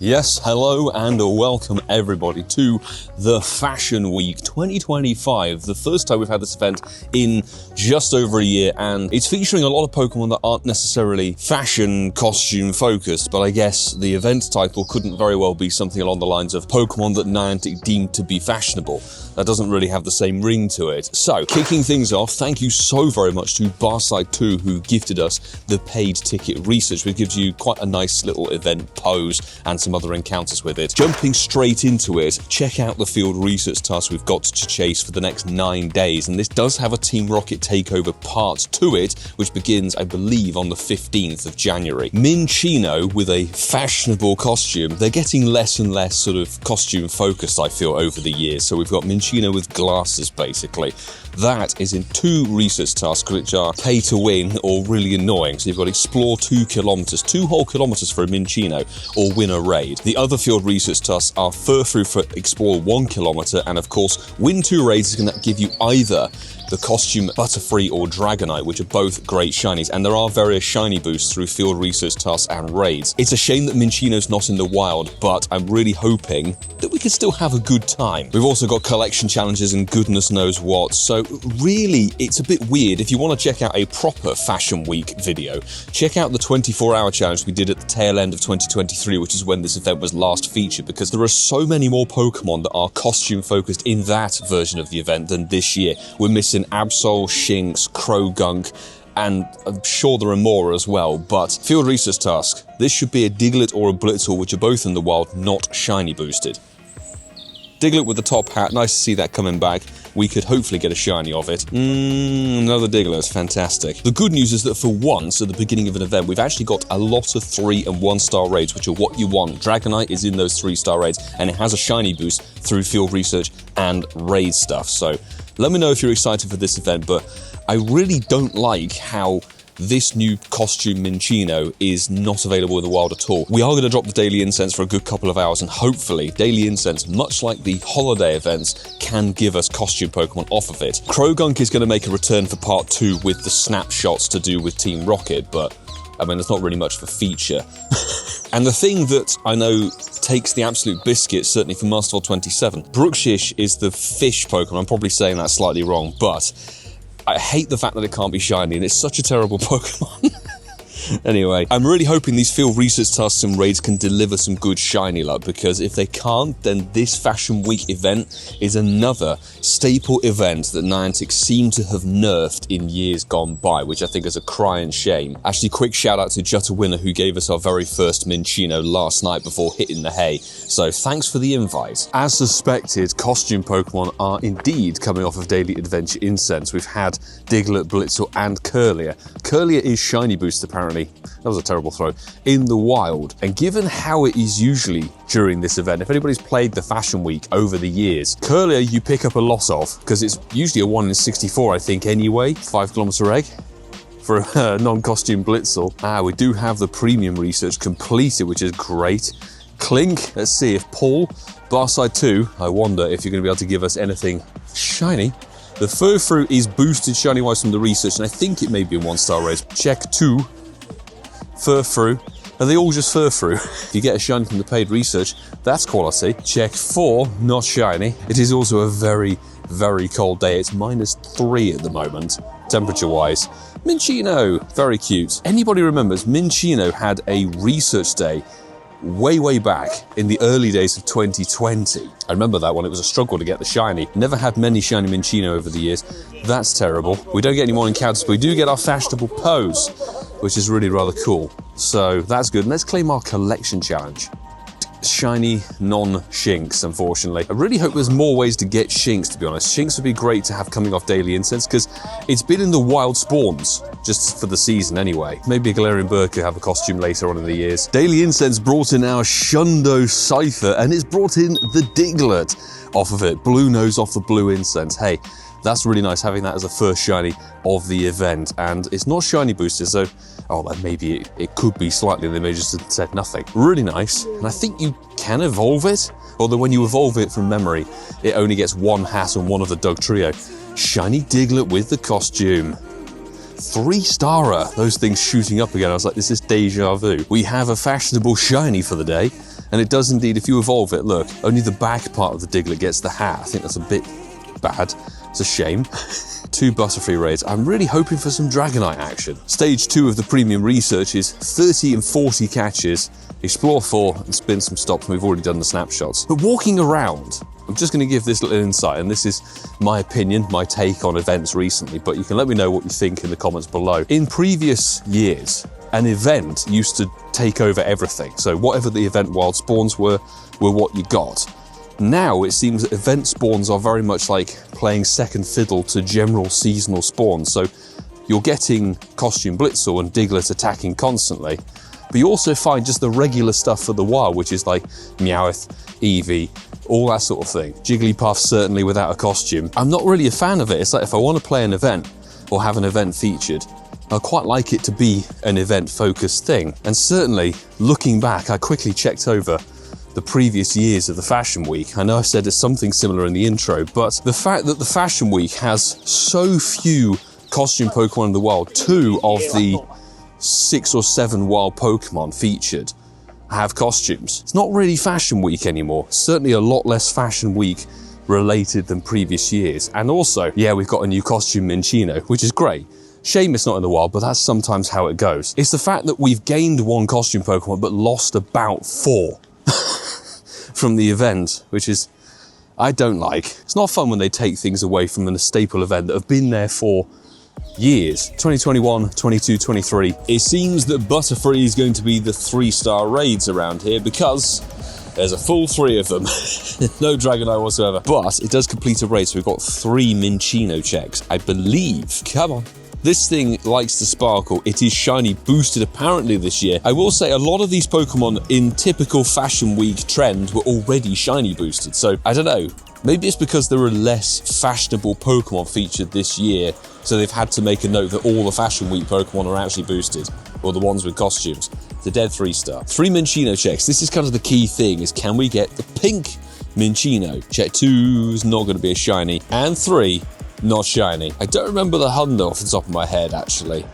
Yes, hello and welcome everybody to the Fashion Week 2025, the first time we've had this event in just over a year, and it's featuring a lot of Pokemon that aren't necessarily fashion costume focused, but I guess the event title couldn't very well be something along the lines of Pokemon that Niantic deemed to be fashionable. That doesn't really have the same ring to it. So, kicking things off, thank you so very much to Barside2 who gifted us the paid ticket research, which gives you quite a nice little event pose and some other encounters with it. Jumping straight into it, check out the field research task we've got to chase for the next 9 days, and this does have a Team Rocket takeover part to it, which begins, I believe, on the 15th of January. Minccino with a fashionable costume. They're getting less and less sort of costume focused, I feel, over the years. So we've got Minccino with glasses, basically. That is in 2 research tasks, which are pay to win or really annoying. So you've got to explore 2 kilometers, 2 whole kilometers for a Minccino, or win a raid. The other field research tasks are Furfrou for explore 1 kilometer, and of course, win 2 raids is going to give you either the costume Butterfree or Dragonite, which are both great shinies, and there are various shiny boosts through field research tasks and raids. It's a shame that Minccino's not in the wild, but I'm really hoping that we can still have a good time. We've also got collection challenges and goodness knows what, so really it's a bit weird. If you want to check out a proper Fashion Week video, check out the 24-hour challenge we did at the tail end of 2023, which is when this event was last featured, because there are so many more Pokemon that are costume focused in that version of the event than this year. We're missing Absol, Shinx, Croagunk, and I'm sure there are more as well, but field research task. This should be a Diglett or a Blitzel, which are both in the wild, not shiny boosted. Diglett with the top hat, nice to see that coming back. We could hopefully get a shiny of it. Another Diglett, fantastic. The good news is that for once, at the beginning of an event, we've actually got a lot of 3- and 1-star raids, which are what you want. Dragonite is in those 3-star raids, and it has a shiny boost through field research and raid stuff. So let me know if you're excited for this event, but I really don't like how this new costume Minccino is not available in the wild at all. We are going to drop the Daily Incense for a good couple of hours, and hopefully Daily Incense, much like the holiday events, can give us costume Pokemon off of it. Croagunk is going to make a return for part 2 with the snapshots to do with Team Rocket, but I mean, there's not really much of a feature. And the thing that I know takes the absolute biscuit, certainly for Master Ball 27, Brookshish is the fish Pokemon. I'm probably saying that slightly wrong, but I hate the fact that it can't be shiny, and it's such a terrible Pokemon. Anyway, I'm really hoping these field research tasks and raids can deliver some good shiny luck, because if they can't, then this Fashion Week event is another staple event that Niantic seem to have nerfed in years gone by, which I think is a crying shame. Actually, quick shout out to Jutta Winner, who gave us our very first Minccino last night before hitting the hay, so thanks for the invite. As suspected, costume Pokemon are indeed coming off of Daily Adventure Incense. We've had Diglett, Blitzel, and Curlier. Curlier is shiny boost apparently. That was a terrible throw. In the wild. And given how it is usually during this event, if anybody's played the Fashion Week over the years, Curlier you pick up a lot of, because it's usually a 1 in 64, I think, anyway. 5-kilometer egg for a non-costume Blitzel. We do have the premium research completed, which is great. Clink, let's see if Paul, Barside2, I wonder if you're going to be able to give us anything shiny. The Furfrou is boosted shiny-wise from the research, and I think it may be in 1-star raids. Check 2. Furfrou. Are they all just Furfrou? If you get a shiny from the paid research, that's quality. Check 4, not shiny. It is also a very, very cold day. It's -3 at the moment, temperature-wise. Minccino, very cute. Anybody remembers Minccino had a research day way back in the early days of 2020. I remember that one. It was a struggle to get the shiny. Never had many shiny Minccino over the years. That's terrible. We don't get any more encounters, but we do get our fashionable pose, which is really rather cool. So that's good. And let's claim our collection challenge. Shiny non-Shinx, unfortunately. I really hope there's more ways to get Shinx, to be honest. Shinx would be great to have coming off Daily Incense, because it's been in the wild spawns, just for the season anyway. Maybe a Galarian Bird could have a costume later on in the years. Daily Incense brought in our Shundo Cypher, and it's brought in the Diglett off of it. Blue nose off the blue incense. Hey, that's really nice having that as a first shiny of the event, and it's not shiny boosted, so maybe it could be slightly, they may just have said nothing. Really nice, and I think you can evolve it, although when you evolve it from memory, it only gets 1 hat on one of the Dug Trio. Shiny Diglett with the costume. 3-starer, those things shooting up again. I was like, this is deja vu. We have a fashionable shiny for the day. And it does indeed, if you evolve it, look, only the back part of the Diglett gets the hat. I think that's a bit bad. It's a shame. 2 Butterfree raids. I'm really hoping for some Dragonite action. Stage 2 of the premium research is 30 and 40 catches, explore 4 and spin some stops. We've already done the snapshots. But walking around, I'm just going to give this little insight, and this is my opinion, my take on events recently, but you can let me know what you think in the comments below. In previous years, an event used to take over everything. So whatever the event wild spawns were what you got. Now it seems that event spawns are very much like playing second fiddle to general seasonal spawns. So you're getting Costume Blitzel and Diglett attacking constantly, but you also find just the regular stuff for the wild, which is like Meowth, Eevee, all that sort of thing. Jigglypuff certainly without a costume. I'm not really a fan of it. It's like if I want to play an event or have an event featured, I quite like it to be an event-focused thing. And certainly, looking back, I quickly checked over the previous years of the Fashion Week. I know I said it's something similar in the intro, but the fact that the Fashion Week has so few costume Pokemon in the wild, 2 of the 6 or 7 wild Pokemon featured have costumes. It's not really Fashion Week anymore. Certainly a lot less Fashion Week related than previous years. And also, yeah, we've got a new Costume Minccino, which is great. Shame it's not in the wild, but that's sometimes how it goes. It's the fact that we've gained 1 costume Pokemon, but lost about 4 from the event, which is, I don't like. It's not fun when they take things away from a staple event that have been there for years. 2021, 22, 23. It seems that Butterfree is going to be the 3-star raids around here because there's a full 3 of them. No Dragonite whatsoever. But it does complete a raid, so we've got 3 Minccino checks, I believe. Come on. This thing likes to sparkle. It is shiny boosted apparently this year. I will say a lot of these Pokemon in typical Fashion Week trend were already shiny boosted. So I don't know. Maybe it's because there are less fashionable Pokemon featured this year, so they've had to make a note that all the Fashion Week Pokemon are actually boosted, or the ones with costumes. It's a dead 3-star. 3 Minccino checks. This is kind of the key thing, is can we get the pink Minccino? Check 2 is not going to be a shiny, and 3, not shiny. I don't remember the Hundo off the top of my head, actually.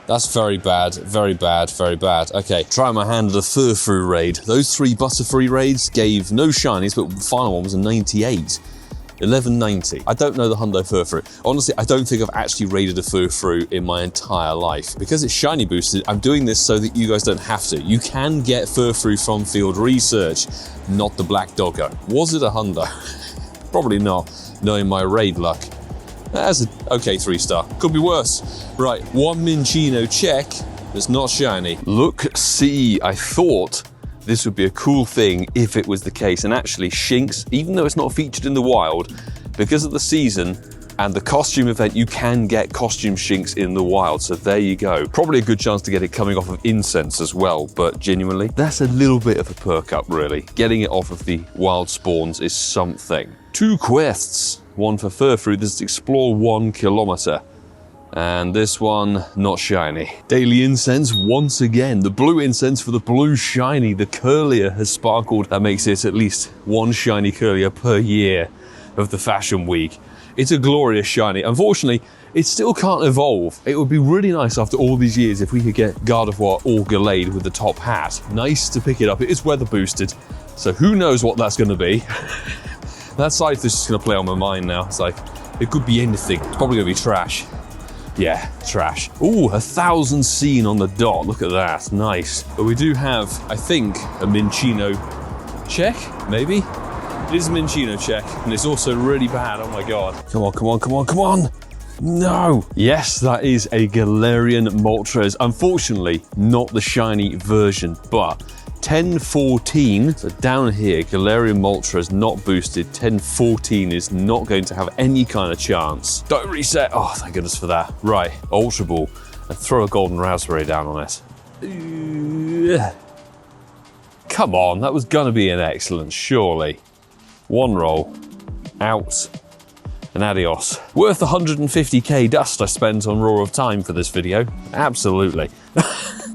That's very bad, very bad, very bad. Okay, try my hand at a Furfrou raid. Those 3 Butterfree raids gave no shinies, but the final one was a 98. 1190. I don't know the Hundo Furfrou. Honestly, I don't think I've actually raided a Furfrou in my entire life. Because it's shiny boosted, I'm doing this so that you guys don't have to. You can get Furfrou from field research, not the Black Doggo. Was it a Hundo? Probably not, knowing my raid luck. That's an okay 3-star. Could be worse. Right, 1 Minccino check. It's not shiny. Look, see, I thought this would be a cool thing if it was the case. And actually, Shinx, even though it's not featured in the wild, because of the season and the costume event, you can get costume Shinx in the wild. So there you go. Probably a good chance to get it coming off of Incense as well. But genuinely, that's a little bit of a perk up, really. Getting it off of the wild spawns is something. 2 quests. 1 for Furfrou, this is explore 1 kilometer. And this one, not shiny. Daily Incense, once again. The blue incense for the blue shiny. The Curlier has sparkled. That makes it at least 1 shiny Curlier per year of the Fashion Week. It's a glorious shiny. Unfortunately, it still can't evolve. It would be really nice after all these years if we could get Gardevoir or Gallade with the top hat. Nice to pick it up. It is weather boosted, so who knows what that's going to be. That Scythe is just going to play on my mind now. It's like, it could be anything. It's probably going to be trash. Yeah, trash. Ooh, 1,000 seen on the dot. Look at that. Nice. But we do have, I think, a Minccino check, maybe? It is a Minccino check, and it's also really bad. Oh my god. Come on, come on, come on, come on! No! Yes, that is a Galarian Moltres. Unfortunately, not the shiny version, but 1014, so down here, Galarian Moltres not boosted. 1014 is not going to have any kind of chance. Don't reset. Oh, thank goodness for that. Right, Ultra Ball, and throw a golden raspberry down on it. Come on, that was gonna be an excellent, surely. 1 roll, out, and adios. Worth 150k dust I spent on Roar of Time for this video. Absolutely.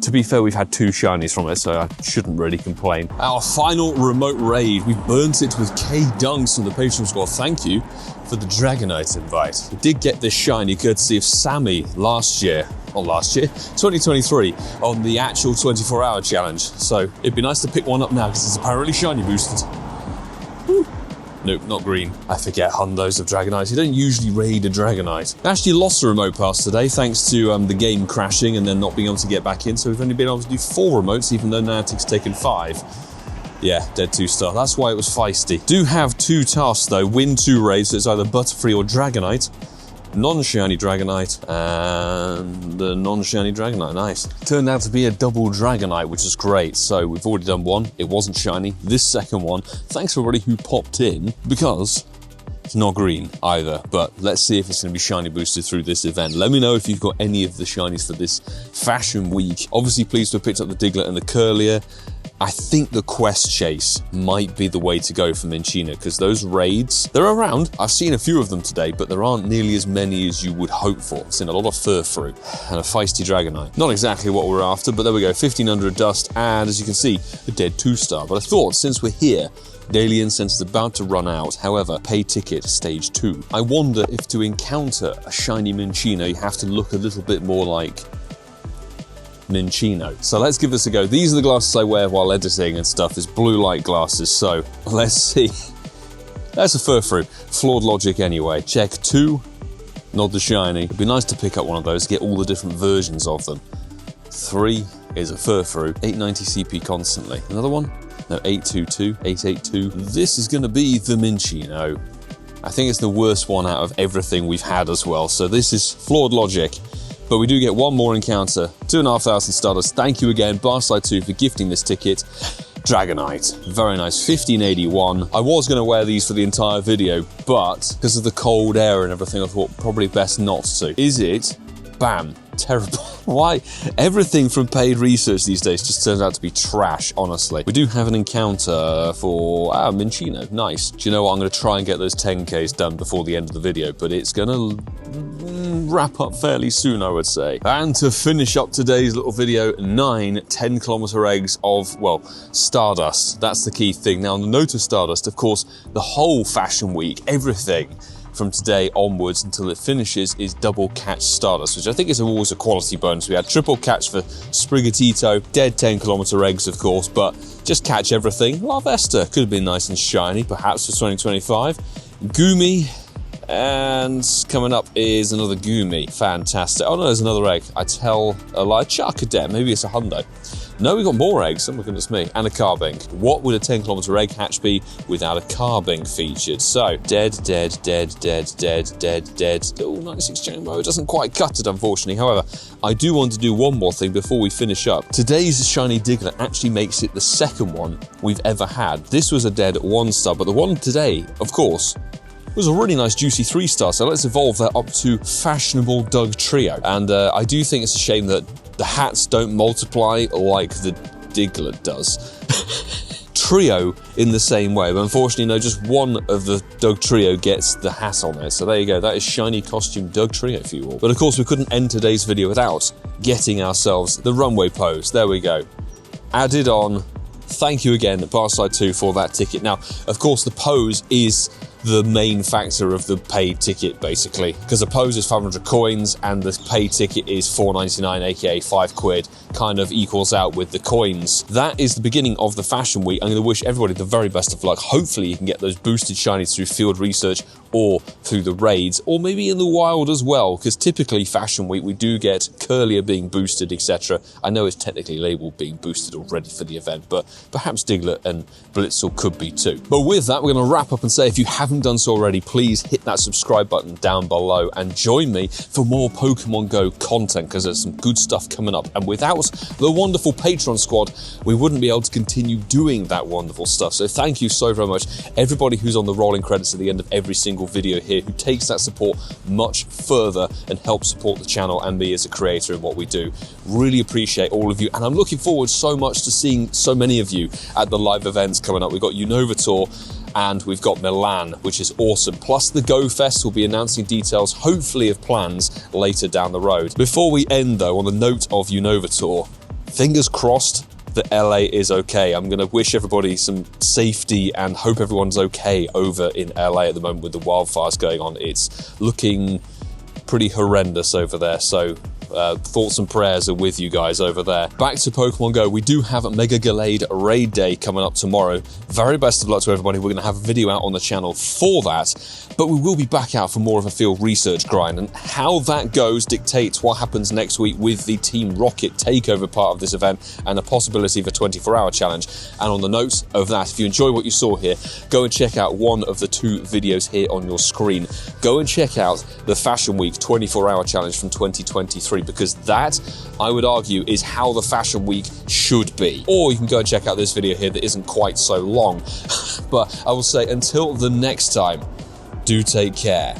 To be fair, we've had 2 shinies from it, so I shouldn't really complain. Our final remote raid, we burnt it with K Dunks from the Patreon squad. Thank you for the Dragonite invite. We did get this shiny courtesy of Sammy last year, 2023, on the actual 24-hour challenge. So it'd be nice to pick one up now because it's apparently shiny boosted. Woo. Nope, not green. I forget hundos of Dragonite. You don't usually raid a Dragonite. I actually lost a remote pass today thanks to the game crashing and then not being able to get back in. So we've only been able to do 4 remotes, even though Niantic's taken 5. Yeah, dead 2-star. That's why it was feisty. Do have 2 tasks though. Win 2 raids, so it's either Butterfree or Dragonite. Non-shiny Dragonite and the non-shiny Dragonite. Nice. Turned out to be a double Dragonite, which is great. So we've already done 1. It wasn't shiny. This second one, thanks to everybody who popped in, because it's not green either. But let's see if it's going to be shiny boosted through this event. Let me know if you've got any of the shinies for this fashion week. Obviously pleased to have picked up the Diglett and the Curlier. I think the quest chase might be the way to go for Minccino, because those raids, they're around. I've seen a few of them today, but there aren't nearly as many as you would hope for. I've seen a lot of Furfrou and a feisty Dragonite. Not exactly what we're after, but there we go. 1500 dust, and as you can see, a dead 2-star. But I thought, since we're here, Daily Incense is about to run out. However, pay ticket stage 2. I wonder if to encounter a shiny Minccino, you have to look a little bit more like Minccino. So let's give this a go. These are the glasses I wear while editing and stuff. It's blue light glasses, so let's see. That's a Furfrou. Flawed logic anyway. Check 2, not the shiny. It'd be nice to pick up one of those, get all the different versions of them. 3 is a Furfrou. 890 CP constantly. Another one? No, 822, 882. This is going to be the Minccino. I think it's the worst one out of everything we've had as well. So this is flawed logic. But we do get 1 more encounter, 2,500 Stardust. Thank you again, Barslide2, for gifting this ticket. Dragonite, very nice, 1581. I was going to wear these for the entire video, but because of the cold air and everything, I thought probably best not to. Is it? Bam. Terrible. Why? Everything from paid research these days just turns out to be trash, honestly. We do have an encounter for Minccino. Nice. Do you know what? I'm going to try and get those 10Ks done before the end of the video, but it's going to wrap up fairly soon, I would say. And to finish up today's little video, 9 10-kilometer eggs of, well, Stardust. That's the key thing. Now, on the note of Stardust, of course, the whole fashion week, everything from today onwards until it finishes is double catch Stardust, which I think is always a quality bonus. We had triple catch for Sprigatito, dead 10-kilometer eggs, of course, but just catch everything. Larvesta could have been nice and shiny, perhaps for 2025. Goomy, and coming up is another Goomy. Fantastic. Oh no, there's another egg. I tell a lie. Charcadet, maybe it's a hundo. No, we got more eggs, oh my goodness me, and a Carbink. What would a 10-kilometer egg hatch be without a Carbink featured? So, dead. Oh, 96 chain mode doesn't quite cut it, unfortunately. However, I do want to do one more thing before we finish up. Today's shiny Diglett actually makes it the second one we've ever had. This was a dead 1-star, but the one today, of course, was a really nice juicy 3-star, so let's evolve that up to fashionable Doug Trio. And I do think it's a shame that the hats don't multiply like the Diglett does. Trio in the same way, but unfortunately, no, just one of the Doug Trio gets the hat on it. So there you go, that is shiny costume Doug Trio for you all. But of course, we couldn't end today's video without getting ourselves the runway pose. There we go. Added on. Thank you again, Barslide2, for that ticket. Now, of course, the pose is the main factor of the paid ticket, basically, because the pose is 500 coins and the paid ticket is 4.99, aka 5 quid, kind of equals out with the coins. That is the beginning of the fashion week. I'm going to wish everybody the very best of luck. Hopefully you can get those boosted shinies through field research or through the raids, or maybe in the wild as well, because typically fashion week we do get Curlier being boosted, etc. I know it's technically labeled being boosted already for the event, but perhaps Diglett and Blitzel could be too. But with that, we're going to wrap up and say, if you haven't done so already, please hit that subscribe button down below and join me for more Pokemon Go content, because there's some good stuff coming up. And without the wonderful Patreon squad, we wouldn't be able to continue doing that wonderful stuff. So thank you so very much, everybody who's on the rolling credits at the end of every single video here, who takes that support much further and helps support the channel and me as a creator in what we do. Really appreciate all of you, and I'm looking forward so much to seeing so many of you at the live events coming up. We've got Unova Tour and we've got Milan, which is awesome. Plus the Go Fest will be announcing details, hopefully of plans, later down the road. Before we end though, on the note of Unova Tour, fingers crossed that LA is okay. I'm going to wish everybody some safety and hope everyone's okay over in LA at the moment with the wildfires going on. It's looking pretty horrendous over there, so thoughts and prayers are with you guys over there. Back to Pokemon Go, we do have a Mega Gallade Raid Day coming up tomorrow. Very best of luck to everybody. We're going to have a video out on the channel for that, but we will be back out for more of a field research grind, and how that goes dictates what happens next week with the Team Rocket takeover part of this event and the possibility of a 24-hour challenge. And on the note of that, if you enjoy what you saw here, go and check out one of the 2 videos here on your screen. Go and check out the Fashion Week 24-hour challenge from 2023, because that, I would argue, is how the Fashion Week should be. Or you can go and check out this video here that isn't quite so long. But I will say, until the next time, do take care.